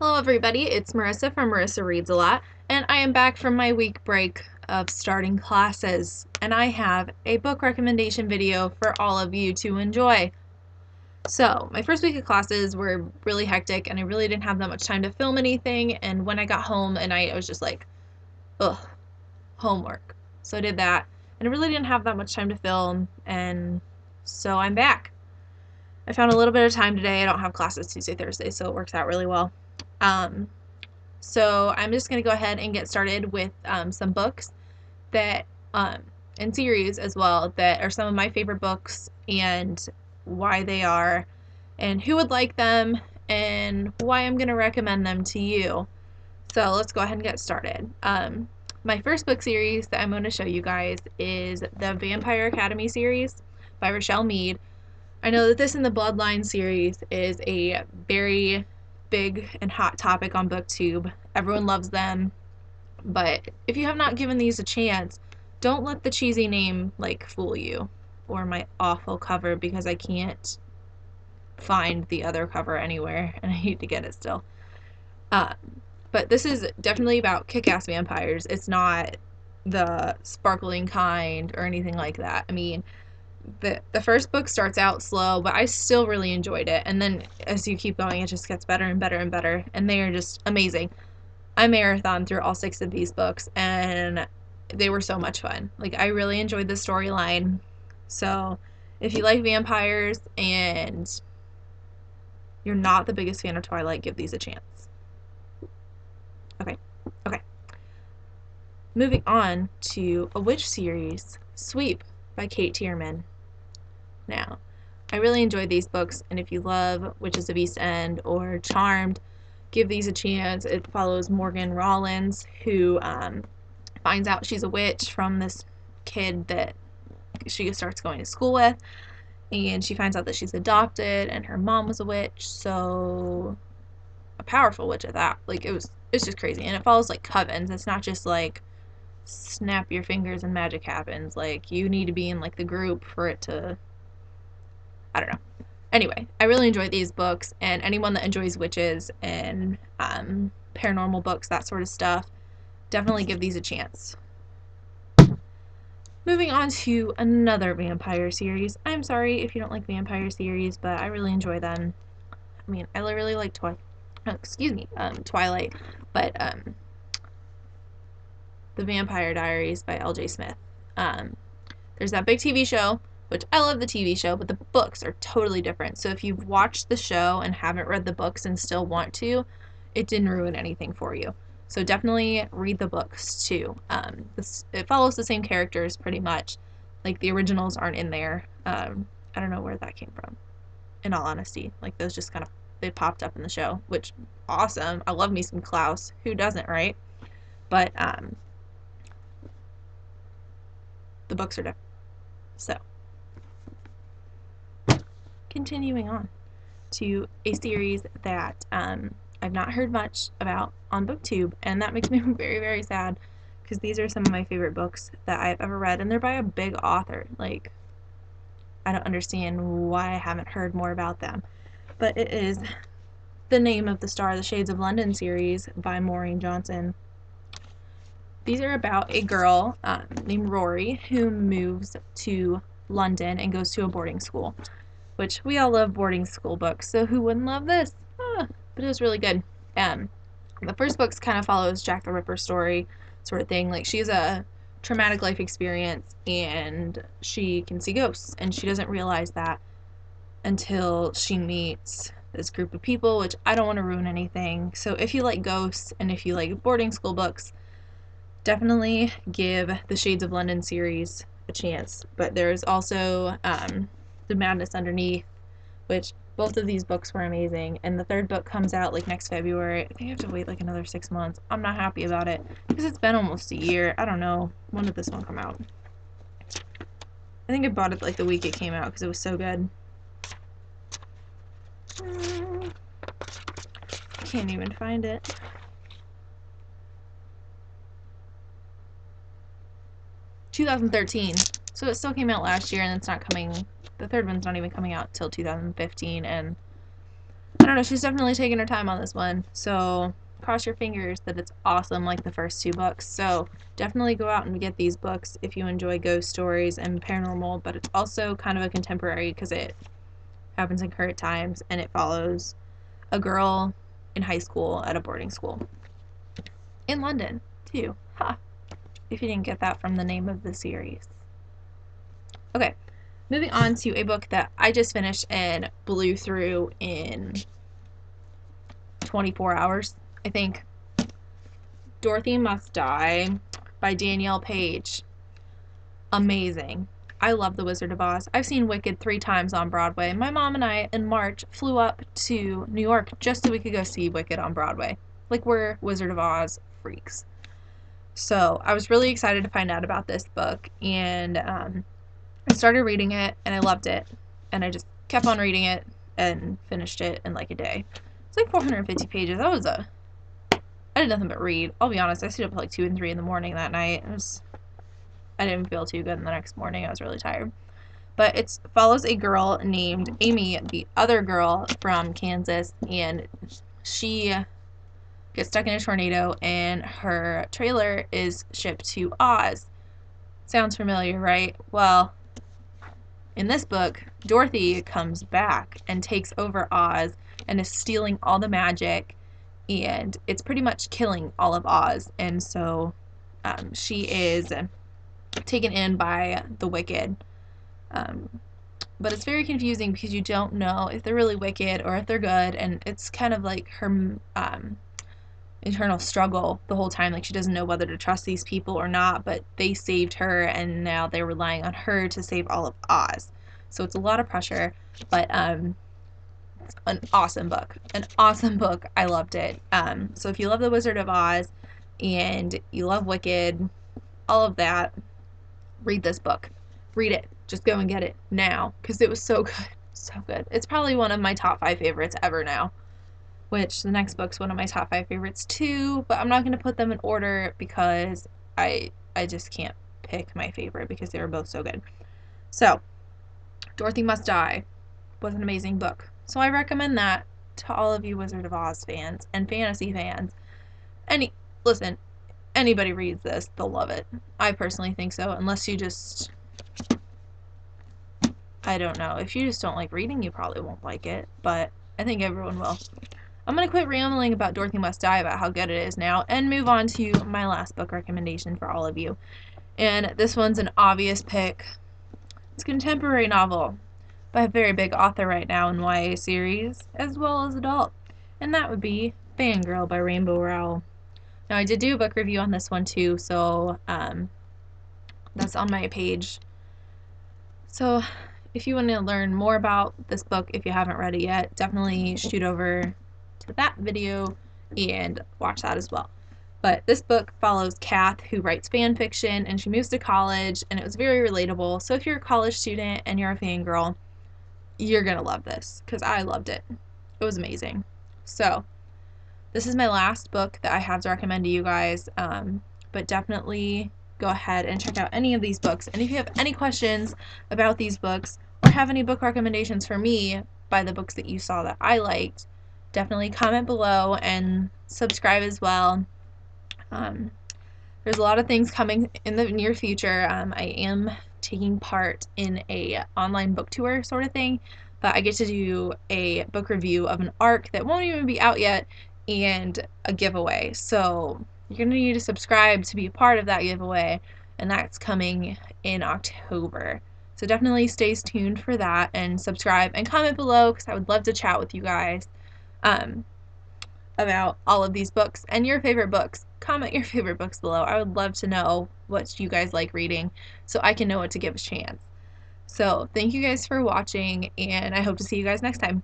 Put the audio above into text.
Hello everybody, it's Marissa from MarisaReadsALot, and I am back from my week break of starting classes, and I have a book recommendation video for all of you to enjoy. So, my first week of classes were really hectic, and I really didn't have that much time to film anything, and when I got home at night, I was just like, ugh, homework. So I did that, and I really didn't have that much time to film, and so I'm back. I found a little bit of time today. I don't have classes Tuesday, Thursday, so it works out really well. Um, so I'm just going to go ahead and get started with some books that, and series as well, that are some of my favorite books and why they are, and who would like them, and why I'm going to recommend them to you. So let's go ahead and get started. My first book series that I'm going to show you guys is the Vampire Academy series by Rochelle Mead. I know that this in the Bloodline series is a very big and hot topic on BookTube. Everyone loves them, but if you have not given these a chance, don't let the cheesy name like fool you, or my awful cover, because I can't find the other cover anywhere and I need to get it still. But this is definitely about kick-ass vampires. It's not the sparkling kind or anything like that. I mean, the first book starts out slow, but I still really enjoyed it, and then as you keep going, it just gets better and better and better, and they are just amazing. I marathoned through all 6 of these books, and they were so much fun. Like, I really enjoyed the storyline. So if you like vampires and you're not the biggest fan of Twilight, give these a chance. Okay. Moving on to a witch series, Sweep by Kate Tierman. Now, I really enjoyed these books, and if you love Witches of East End or Charmed, give these a chance. It follows Morgan Rollins, who finds out she's a witch from this kid that she starts going to school with, and she finds out that she's adopted, and her mom was a witch, so a powerful witch at that. Like, it's just crazy, and it follows like covens. It's not just like snap your fingers and magic happens. Like, you need to be in like the group for it to, I don't know. Anyway, I really enjoyed these books, and anyone that enjoys witches and paranormal books, that sort of stuff, definitely give these a chance. Moving on to another vampire series. I'm sorry if you don't like vampire series, but I really enjoy them. I mean, I really like Twilight, but The Vampire Diaries by L.J. Smith. There's that big TV show, which I love the TV show, but the books are totally different. So if you've watched the show and haven't read the books and still want to, it didn't ruin anything for you. So definitely read the books too. It follows the same characters pretty much. Like, the originals aren't in there. I don't know where that came from, in all honesty. Like, those just kind of, they popped up in the show, which, awesome. I love me some Klaus. Who doesn't, right? But the books are different. So, continuing on to a series that I've not heard much about on BookTube, and that makes me very sad, because these are some of my favorite books that I've ever read, and they're by a big author. Like, I don't understand why I haven't heard more about them. But it is The Name of the Star, the Shades of London series by Maureen Johnson. These are about a girl named Rory who moves to London and goes to a boarding school, which we all love boarding school books, so who wouldn't love this? But it was really good. The first book kind of follows Jack the Ripper story sort of thing. Like, she has a traumatic life experience and she can see ghosts, and she doesn't realize that until she meets this group of people, which I don't want to ruin anything. So if you like ghosts and if you like boarding school books, definitely give the Shades of London series a chance. But there's also The Madness Underneath, which both of these books were amazing, and the third book comes out like next February. I think I have to wait like another 6 months. I'm not happy about it because it's been almost a year. I don't know, when did this one come out? I think I bought it like the week it came out because it was so good. I can't even find it. $2013. So it still came out last year, and it's not coming. The third one's not even coming out till 2015, and I don't don't know, she's definitely taking her time on this one. So cross your fingers that it's awesome like the first two books. So definitely go out and get these books if you enjoy ghost stories and paranormal, but it's also kind of a contemporary because it happens in current times and it follows a girl in high school at a boarding school in London too. Ha! If you didn't get that from the name of the series. Okay, moving on to a book that I just finished and blew through in 24 hours, I think. Dorothy Must Die by Danielle Page. Amazing. I love The Wizard of Oz. I've seen Wicked 3 times on Broadway. My mom and I, in March, flew up to New York just so we could go see Wicked on Broadway. Like, we're Wizard of Oz freaks. So, I was really excited to find out about this book, and I started reading it, and I loved it. And I just kept on reading it and finished it in like a day. It's like 450 pages. I did nothing but read. I'll be honest, I stayed up at like 2 and 3 in the morning that night. I didn't feel too good the next morning. I was really tired. But it follows a girl named Amy, the other girl from Kansas, and she gets stuck in a tornado and her trailer is shipped to Oz. Sounds familiar, right? Well, in this book, Dorothy comes back and takes over Oz and is stealing all the magic, and it's pretty much killing all of Oz. And so she is taken in by the wicked. But it's very confusing because you don't know if they're really wicked or if they're good, and it's kind of like her internal struggle the whole time. Like, she doesn't know whether to trust these people or not, but they saved her, and now they're relying on her to save all of Oz. So it's a lot of pressure, but it's an awesome book. An awesome book. I loved it. So if you love The Wizard of Oz and you love Wicked, all of that, read this book. Read it. Just go and get it now because it was so good. So good. It's probably one of my top 5 favorites ever now, which the next book's one of my top 5 favorites too, but I'm not going to put them in order because I just can't pick my favorite because they were both so good. So, Dorothy Must Die was an amazing book. So I recommend that to all of you Wizard of Oz fans and fantasy fans. Listen, anybody reads this, they'll love it. I personally think so, unless you just, I don't know, if you just don't like reading, you probably won't like it, but I think everyone will. I'm going to quit rambling about Dorothy Must Die about how good it is now and move on to my last book recommendation for all of you. And this one's an obvious pick. It's a contemporary novel by a very big author right now in YA series, as well as adult, and that would be Fangirl by Rainbow Rowell. Now, I did do a book review on this one too, so that's on my page. So if you want to learn more about this book, if you haven't read it yet, definitely shoot over to that video and watch that as well. But this book follows Kath, who writes fan fiction, and she moves to college, and it was very relatable. So if you're a college student and you're a fangirl, you're gonna love this because I loved it. It was amazing. So this is my last book that I have to recommend to you guys, but definitely go ahead and check out any of these books. And if you have any questions about these books or have any book recommendations for me by the books that you saw that I liked, definitely comment below and subscribe as well. There's a lot of things coming in the near future. I am taking part in a online book tour sort of thing, but I get to do a book review of an arc that won't even be out yet and a giveaway. So you're going to need to subscribe to be a part of that giveaway, and that's coming in October. So definitely stay tuned for that and subscribe and comment below because I would love to chat with you guys about all of these books and your favorite books. Comment your favorite books below. I would love to know what you guys like reading so I can know what to give a chance. So thank you guys for watching, and I hope to see you guys next time.